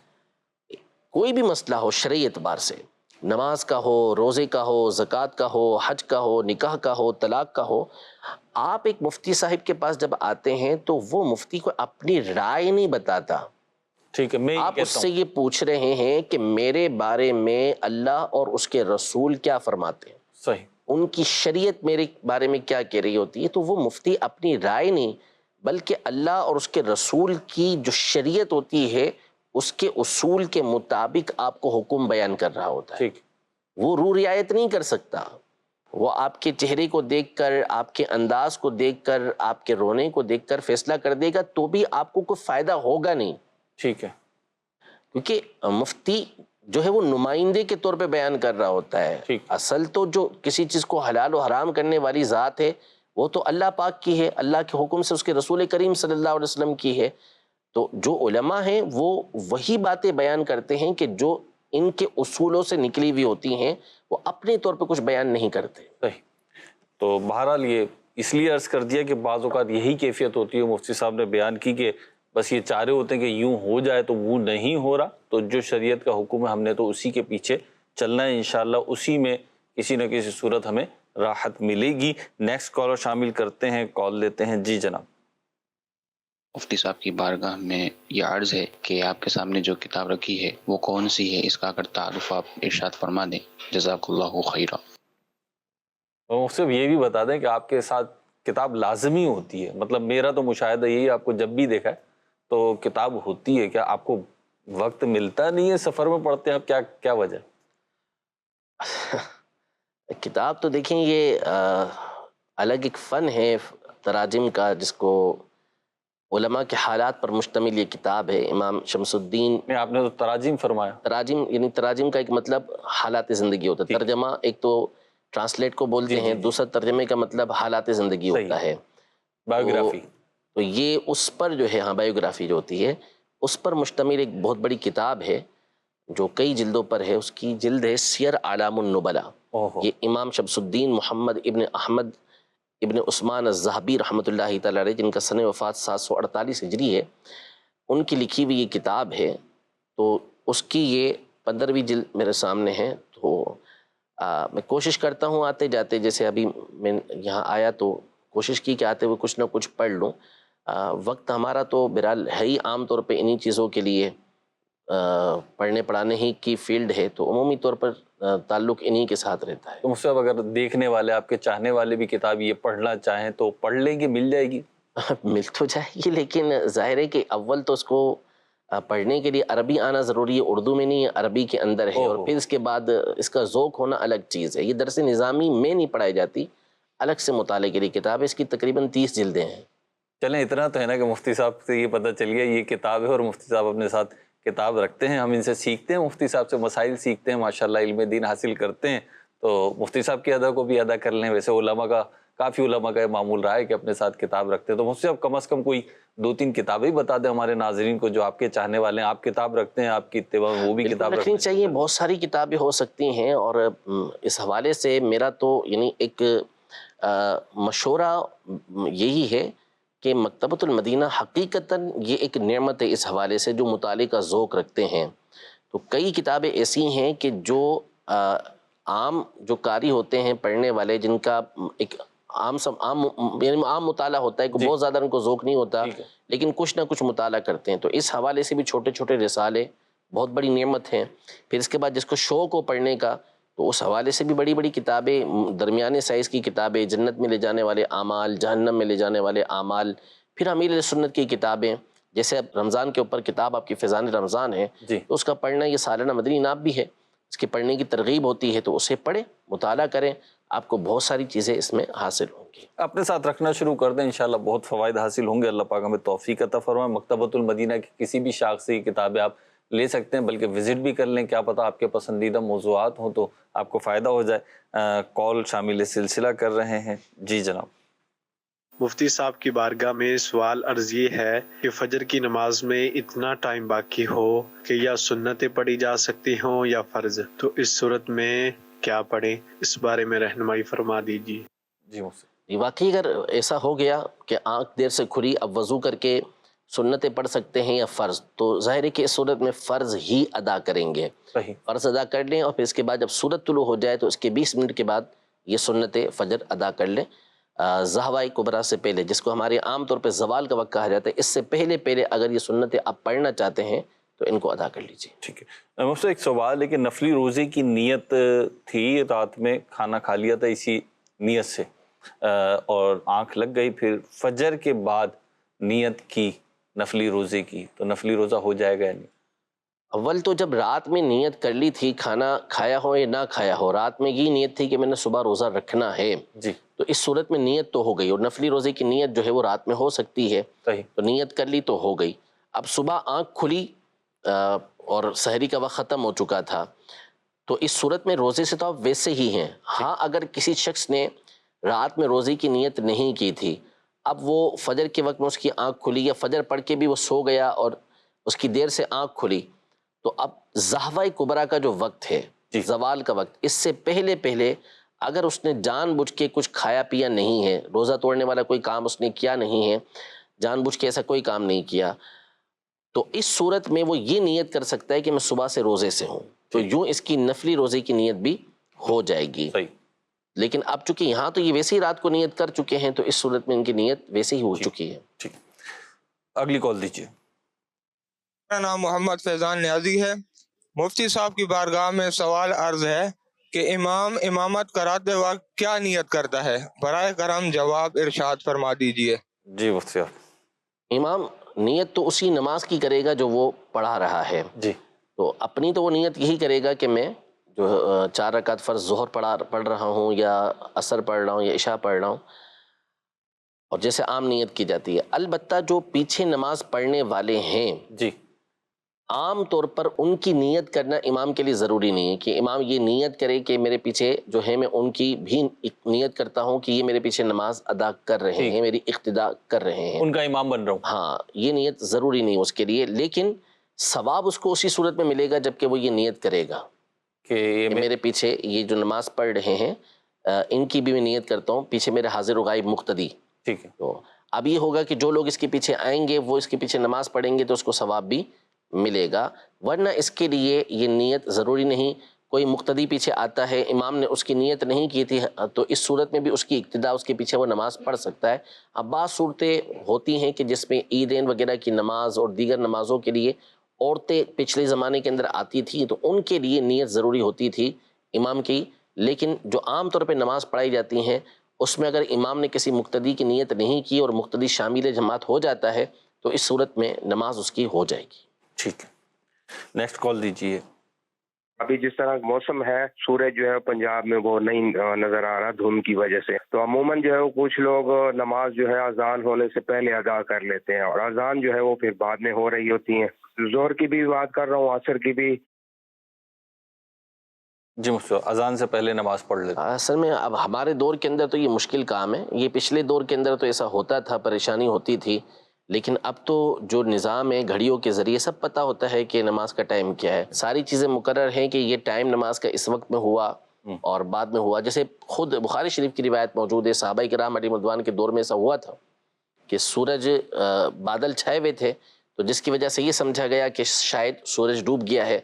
کوئی بھی مسئلہ ہو شرعی اعتبار سے، نماز کا ہو، روزے کا ہو، زکوٰۃ کا ہو، حج کا ہو، نکاح کا ہو، طلاق کا ہو، آپ ایک مفتی صاحب کے پاس جب آتے ہیں تو وہ مفتی کو اپنی رائے نہیں بتاتا، ٹھیک ہے، میں آپ اس سے یہ پوچھ رہے ہیں کہ میرے بارے میں اللہ اور اس کے رسول کیا فرماتے ہیں، صحیح، ان کی شریعت میرے بارے میں کیا کہہ رہی ہوتی ہے، تو وہ مفتی اپنی رائے نہیں بلکہ اللہ اور اس کے رسول کی جو شریعت ہوتی ہے اس کے اصول کے مطابق آپ کو حکم بیان کر رہا ہوتا ہے، وہ رو رعایت نہیں کر سکتا، وہ آپ کے چہرے کو دیکھ کر، آپ کے انداز کو دیکھ کر، آپ کے رونے کو دیکھ کر فیصلہ کر دے گا تو بھی آپ کو کوئی فائدہ ہوگا نہیں، ٹھیک ہے، کیونکہ مفتی جو ہے وہ نمائندے کے طور پہ بیان کر رہا ہوتا ہے. اصل تو جو کسی چیز کو حلال و حرام کرنے والی ذات ہے وہ تو اللہ پاک کی ہے، اللہ کے حکم سے اس کے رسول کریم صلی اللہ علیہ وسلم کی ہے. تو جو علماء ہیں وہ وہی باتیں بیان کرتے ہیں کہ جو ان کے اصولوں سے نکلی ہوئی ہوتی ہیں، وہ اپنے طور پہ کچھ بیان نہیں کرتے. صحیح. تو بہرحال یہ اس لیے عرض کر دیا کہ بعض اوقات یہی کیفیت ہوتی ہے، مفتی صاحب نے بیان کی کہ بس یہ چاہ رہے ہوتے ہیں کہ یوں ہو جائے، تو وہ نہیں ہو رہا. تو جو شریعت کا حکم ہے ہم نے تو اسی کے پیچھے چلنا ہے، انشاءاللہ اسی میں کسی نہ کسی صورت ہمیں راحت ملے گی. نیکسٹ کالر شامل کرتے ہیں، کال لیتے ہیں. جی جناب. مفتی صاحب کی بارگاہ میں یہ عرض ہے کہ آپ کے سامنے جو کتاب رکھی ہے وہ کون سی ہے، اس کا اگر تعارف آپ ارشاد فرما دیں. جزاک اللہ خیرہ. مفتی صاحب یہ بھی بتا دیں کہ آپ کے ساتھ کتاب لازمی ہوتی ہے، مطلب میرا تو مشاہدہ یہی ہے، آپ کو جب بھی دیکھا ہے تو کتاب ہوتی ہے، کیا آپ کو وقت ملتا نہیں ہے، سفر میں پڑھتے ہیں آپ، کیا وجہ؟ کتاب تو دیکھیں یہ الگ ایک فن ہے تراجم کا، جس کو علماء کے حالات پر مشتمل یہ کتاب ہے. امام شمس الدین، آپ نے تو تراجم فرمایا. تراجم یعنی تراجم کا ایک مطلب حالات زندگی ہوتا ہے. ترجمہ ایک تو ٹرانسلیٹ کو بولتے ہیں، دوسرا ترجمے کا مطلب حالات زندگی ہوتا ہے، بایوگرافی. تو یہ اس پر جو ہے، ہاں بایوگرافی جو ہوتی ہے اس پر مشتمل ایک بہت بڑی کتاب ہے جو کئی جلدوں پر ہے. اس کی جلد ہے سیر اعلام النبلاء. یہ امام شمس الدین محمد ابن احمد ابن عثمان الذہبی رحمۃ اللہ تعالی علیہ، جن کا سن وفات 748 ہجری ہے، ان کی لکھی ہوئی یہ کتاب ہے. تو اس کی یہ 15ویں جلد میرے سامنے ہے. تو میں کوشش کرتا ہوں آتے جاتے، جیسے ابھی میں یہاں آیا تو کوشش کی کہ آتے ہوئے کچھ نہ کچھ پڑھ لوں. وقت ہمارا تو بہرحال ہے ہی عام طور پہ انہی چیزوں کے لیے، پڑھنے پڑھانے ہی کی فیلڈ ہے، تو عمومی طور پر تعلق انہی کے ساتھ رہتا ہے. تو مجھ سے اگر دیکھنے والے، آپ کے چاہنے والے بھی کتاب یہ پڑھنا چاہیں تو پڑھ لیں گے، مل جائے گی؟ مل تو جائے گی، لیکن ظاہر ہے کہ اول تو اس کو پڑھنے کے لیے عربی آنا ضروری ہے. اردو میں نہیں ہے، عربی کے اندر ہے. اور پھر اس کے بعد اس کا ذوق ہونا الگ چیز ہے. یہ درس نظامی میں نہیں پڑھائی جاتی، الگ سے مطالعے کے لیے کتاب ہے. اس کی تقریباً 30 جلدیں ہیں. چلیں اتنا تو ہے نا کہ مفتی صاحب سے یہ پتہ چل گیا یہ کتاب ہے، اور مفتی صاحب اپنے ساتھ کتاب رکھتے ہیں، ہم ان سے سیکھتے ہیں، مفتی صاحب سے مسائل سیکھتے ہیں، ماشاءاللہ علم دین حاصل کرتے ہیں. تو مفتی صاحب کی ادا کو بھی ادا کر لیں. ویسے علماء کا، کافی علماء کا یہ معمول رہا ہے کہ اپنے ساتھ کتاب رکھتے ہیں. تو مفتی صاحب کم از کم کوئی 2-3 کتابیں بتا دیں ہمارے ناظرین کو جو آپ کے چاہنے والے ہیں. آپ کتاب رکھتے ہیں، آپ کی اتباع میں وہ بھی کتاب رکھنی چاہیے. بہت ساری کتابیں ہو سکتی ہیں، اور اس حوالے سے میرا تو یعنی ایک مشورہ یہی ہے کہ مکتبۃ المدینہ حقیقتاً یہ ایک نعمت ہے اس حوالے سے، جو مطالعے کا ذوق رکھتے ہیں. تو کئی کتابیں ایسی ہیں کہ جو عام جو قاری ہوتے ہیں، پڑھنے والے، جن کا ایک عام مطالعہ ہوتا ہے کہ بہت زیادہ ان کو ذوق نہیں ہوتا، لیکن کچھ نہ کچھ مطالعہ کرتے ہیں. تو اس حوالے سے بھی چھوٹے چھوٹے رسالے بہت بڑی نعمت ہیں. پھر اس کے بعد جس کو شوق ہو پڑھنے کا، تو اس حوالے سے بھی بڑی بڑی کتابیں، درمیانے سائز کی کتابیں، جنت میں لے جانے والے اعمال، جہنم میں لے جانے والے اعمال. پھر امیر سنت کی کتابیں، جیسے اب رمضان کے اوپر کتاب آپ کی فیضان رمضان ہے، تو اس کا پڑھنا یہ سالانہ مدنی انعام بھی ہے. اس کے پڑھنے کی ترغیب ہوتی ہے، تو اسے پڑھیں، مطالعہ کریں، آپ کو بہت ساری چیزیں اس میں حاصل ہوں گی. اپنے ساتھ رکھنا شروع کر دیں، انشاءاللہ بہت فوائد حاصل ہوں گے. اللہ پاک ہمیں توفیق عطا فرمائے. مکتبۃ المدینہ کی کسی بھی شاخ سے یہ کتابیں آپ لے سکتے ہیں، بلکہ وزٹ بھی کر لیں. کیا پتہ آپ کے پسندیدہ موضوعات ہوں تو آپ کو فائدہ ہو جائے. کال شامل سلسلہ کر رہے ہیں. جی جناب. مفتی صاحب کی بارگاہ میں سوال عرض یہ ہے کہ فجر کی نماز میں اتنا ٹائم باقی ہو کہ یا سنتیں پڑھی جا سکتی ہوں یا فرض، تو اس صورت میں کیا پڑھیں؟ اس بارے میں رہنمائی فرما دیجیے. جی واقعی اگر ایسا ہو گیا کہ آنکھ دیر سے کھلی، اب وضو کر کے سنتیں پڑھ سکتے ہیں یا فرض، تو ظاہر ہے کہ اس صورت میں فرض ہی ادا کریں گے. فرض ادا کر لیں، اور پھر اس کے بعد جب سورج طلوع ہو جائے تو اس کے 20 منٹ کے بعد یہ سنتیں فجر ادا کر لیں. زہوائے کبریٰ سے پہلے، جس کو ہمارے عام طور پہ زوال کا وقت کہا جاتا ہے، اس سے پہلے اگر یہ سنتیں آپ پڑھنا چاہتے ہیں تو ان کو ادا کر لیجیے. ٹھیک ہے. مجھ سے ایک سوال ہے کہ نفلی روزے کی نیت تھی، رات میں کھانا کھا لیا تھا اسی نیت سے، اور آنکھ لگ گئی، پھر فجر کے بعد نیت کی نفلی روزے کی، تو نفلی روزہ ہو جائے گا یا نہیں؟ اول تو جب رات میں نیت کر لی تھی، کھانا کھایا ہو یا نہ کھایا ہو، رات میں یہ نیت تھی کہ میں نے صبح روزہ رکھنا ہے، تو اس صورت میں نیت تو ہو گئی. اور نفلی روزے کی نیت جو ہے وہ رات میں ہو سکتی ہے، تو نیت کر لی تو ہو گئی. اب صبح آنکھ کھلی اور سحری کا وقت ختم ہو چکا تھا، تو اس صورت میں روزے سے تو آپ ویسے ہی ہیں۔ ہاں اگر کسی شخص نے رات میں روزے کی نیت نہیں کی تھی، اب وہ فجر کے وقت میں اس کی آنکھ کھلی یا فجر پڑھ کے بھی وہ سو گیا اور اس کی دیر سے آنکھ کھلی، تو اب ضحوہ کبریٰ کا جو وقت ہے، زوال کا وقت، اس سے پہلے اگر اس نے جان بوجھ کے کچھ کھایا پیا نہیں ہے، روزہ توڑنے والا کوئی کام اس نے کیا نہیں ہے، جان بوجھ کے ایسا کوئی کام نہیں کیا، تو اس صورت میں وہ یہ نیت کر سکتا ہے کہ میں صبح سے روزے سے ہوں، تو یوں اس کی نفلی روزے کی نیت بھی ہو جائے گی۔ لیکن اب چونکہ یہاں تو یہ ویسے ہی رات کو نیت کر چکے ہیں، تو اس صورت میں ان کی نیت ویسے ہی ہو چکی ہے۔ ٹھیک، اگلی کال دیجیے۔ میرا نام محمد فیضان نیازی ہے۔ مفتی صاحب کی بارگاہ میں سوال عرض ہے کہ امام امامت کراتے وقت کیا نیت کرتا ہے؟ برائے کرم جواب ارشاد فرما دیجیے۔ جی مفتی صاحب۔ امام نیت تو اسی نماز کی کرے گا جو وہ پڑھا رہا ہے، جی، تو اپنی تو وہ نیت یہی کرے گا کہ میں جو 4 رکعت فرض ظہر پڑھ رہا ہوں یا عصر پڑھ رہا ہوں یا عشاء پڑھ رہا ہوں، اور جیسے عام نیت کی جاتی ہے۔ البتہ جو پیچھے نماز پڑھنے والے ہیں، جی، عام طور پر ان کی نیت کرنا امام کے لیے ضروری نہیں ہے کہ امام یہ نیت کرے کہ میرے پیچھے جو ہے میں ان کی بھی نیت کرتا ہوں کہ یہ میرے پیچھے نماز ادا کر رہے ہیں، میری اقتداء کر رہے ہیں، ان کا امام بن رہا ہوں۔ ہاں، یہ نیت ضروری نہیں اس کے لیے، لیکن ثواب اس کو اسی صورت میں ملے گا جبکہ وہ یہ نیت کرے گا کہ میرے پیچھے یہ جو نماز پڑھ رہے ہیں ان کی بھی میں نیت کرتا ہوں، پیچھے میرے حاضر و غائب مقتدی۔ ٹھیک ہے، تو اب یہ ہوگا کہ جو لوگ اس کے پیچھے آئیں گے وہ اس کے پیچھے نماز پڑھیں گے تو اس کو ثواب بھی ملے گا، ورنہ اس کے لیے یہ نیت ضروری نہیں۔ کوئی مقتدی پیچھے آتا ہے، امام نے اس کی نیت نہیں کی تھی، تو اس صورت میں بھی اس کی اقتداء اس کے پیچھے وہ نماز پڑھ سکتا ہے۔ اب بعض صورتیں ہوتی ہیں کہ جس میں عیدین وغیرہ کی نماز اور دیگر نمازوں کے لیے عورتیں پچھلے زمانے کے اندر آتی تھیں، تو ان کے لیے نیت ضروری ہوتی تھی امام کی، لیکن جو عام طور پہ نماز پڑھائی جاتی ہیں اس میں اگر امام نے کسی مقتدی کی نیت نہیں کی اور مقتدی شامل جماعت ہو جاتا ہے تو اس صورت میں نماز اس کی ہو جائے گی۔ ٹھیک ہے، نیکسٹ کال دیجیے۔ ابھی جس طرح موسم ہے، سورج جو ہے پنجاب میں وہ نہیں نظر آ رہا دھند کی وجہ سے، تو عموماً جو ہے کچھ لوگ نماز جو ہے اذان ہونے سے پہلے ادا کر لیتے ہیں، اور اذان جو ہے وہ پھر بعد میں ہو رہی ہوتی ہیں۔ ظہر کی بھی بات کر رہا ہوں، عصر کی بھی۔ جی مفتی صاحب، اذان سے پہلے نماز پڑھ لیتے ہیں۔ اصل میں اب ہمارے دور کے اندر تو یہ مشکل کام ہے، یہ پچھلے دور کے اندر تو ایسا ہوتا تھا، پریشانی ہوتی تھی، لیکن اب تو جو نظام ہے گھڑیوں کے ذریعے سب پتہ ہوتا ہے کہ نماز کا ٹائم کیا ہے، ساری چیزیں مقرر ہیں کہ یہ ٹائم نماز کا اس وقت میں ہوا اور بعد میں ہوا۔ جیسے خود بخاری شریف کی روایت موجود ہے، صحابہ کرام علیہ رضوان کے دور میں ایسا ہوا تھا کہ سورج بادل چھائے ہوئے تھے، تو جس کی وجہ سے یہ سمجھا گیا کہ شاید سورج ڈوب گیا ہے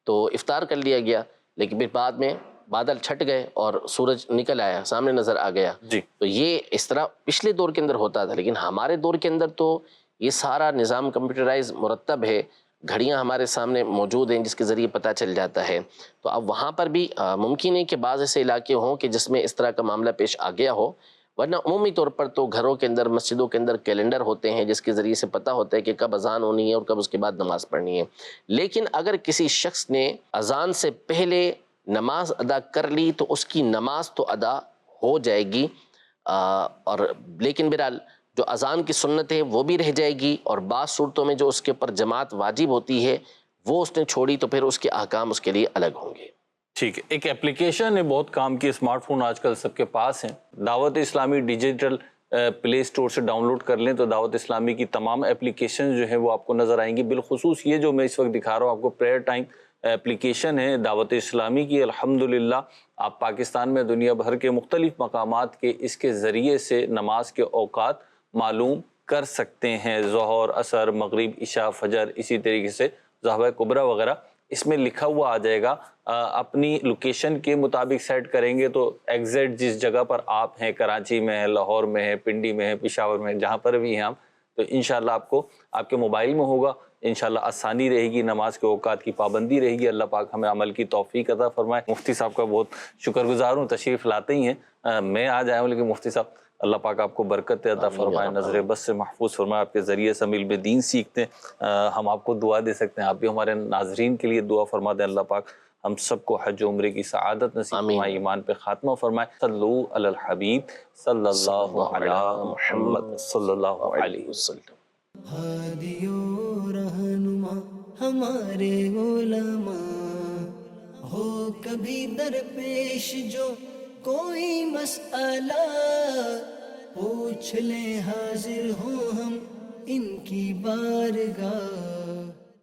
تو افطار کر لیا گیا، لیکن پھر بعد میں بادل چھٹ گئے اور سورج نکل آیا، سامنے نظر آ گیا۔ جی، تو یہ اس طرح پچھلے دور کے اندر ہوتا تھا، لیکن ہمارے دور کے اندر تو یہ سارا نظام کمپیوٹرائز مرتب ہے، گھڑیاں ہمارے سامنے موجود ہیں جس کے ذریعے پتہ چل جاتا ہے۔ تو اب وہاں پر بھی ممکن ہے کہ بعض ایسے علاقے ہوں کہ جس میں اس طرح کا معاملہ پیش آ گیا ہو، ورنہ عمومی طور پر تو گھروں کے اندر مسجدوں کے اندر کیلنڈر ہوتے ہیں جس کے ذریعے سے پتہ ہوتا ہے کہ کب اذان ہونی ہے اور کب اس کے بعد نماز پڑھنی ہے۔ لیکن اگر کسی شخص نے اذان سے پہلے نماز ادا کر لی تو اس کی نماز تو ادا ہو جائے گی، اور لیکن بہرحال جو اذان کی سنت ہے وہ بھی رہ جائے گی، اور بعض صورتوں میں جو اس کے اوپر جماعت واجب ہوتی ہے وہ اس نے چھوڑی تو پھر اس کے احکام اس کے لیے الگ ہوں گے۔ ٹھیک ہے، ایک اپلیکیشن ہے بہت کام کی، اسمارٹ فون آج کل سب کے پاس ہیں، دعوت اسلامی ڈیجیٹل پلے اسٹور سے ڈاؤن لوڈ کر لیں تو دعوت اسلامی کی تمام اپلیکیشن جو ہیں وہ آپ کو نظر آئیں گی۔ بالخصوص یہ جو میں اس وقت دکھا رہا ہوں آپ کو، پریئر ٹائم اپلیکیشن ہے دعوت اسلامی کی، الحمدللہ آپ پاکستان میں دنیا بھر کے مختلف مقامات کے اس کے ذریعے سے نماز کے اوقات معلوم کر سکتے ہیں، ظہر، عصر، مغرب، عشاء، فجر، اسی طریقے سے ضحوہ کبریٰ وغیرہ اس میں لکھا ہوا آ جائے گا۔ اپنی لوکیشن کے مطابق سیٹ کریں گے تو ایگزیکٹ جس جگہ پر آپ ہیں، کراچی میں ہیں، لاہور میں ہیں، پنڈی میں ہیں، پشاور میں ہیں، جہاں پر بھی ہیں آپ، تو انشاءاللہ آپ کو آپ کے موبائل میں ہوگا، انشاءاللہ آسانی رہے گی، نماز کے اوقات کی پابندی رہے گی۔ اللہ پاک ہمیں عمل کی توفیق عطا فرمائے۔ مفتی صاحب کا بہت شکر گزار ہوں، تشریف لاتے ہی ہیں، میں آج آیا ہوں لیکن مفتی صاحب اللہ پاک آپ کو برکت عطا فرمائے، نظر بس سے محفوظ فرمائے، آپ کے ذریعے سے ہم علم دین سیکھتے ہیں، ہم آپ کو دعا دے سکتے ہیں، آپ بھی ہمارے ناظرین کے لیے دعا فرما دیں، اللہ پاک ہم سب کو حج و عمرے کی سعادت نصیب فرمائے، ایمان پہ خاتمہ فرمائے۔ صلو علی الحبیب صلی اللہ علی محمد صلی اللہ علیہ وسلم۔ ہادی و رہنما ہمارے علماء، ہو کبھی درپیش جو کوئی مسئلہ، پوچھ لیں حاضر ہوں ہم ان کی بارگاہ.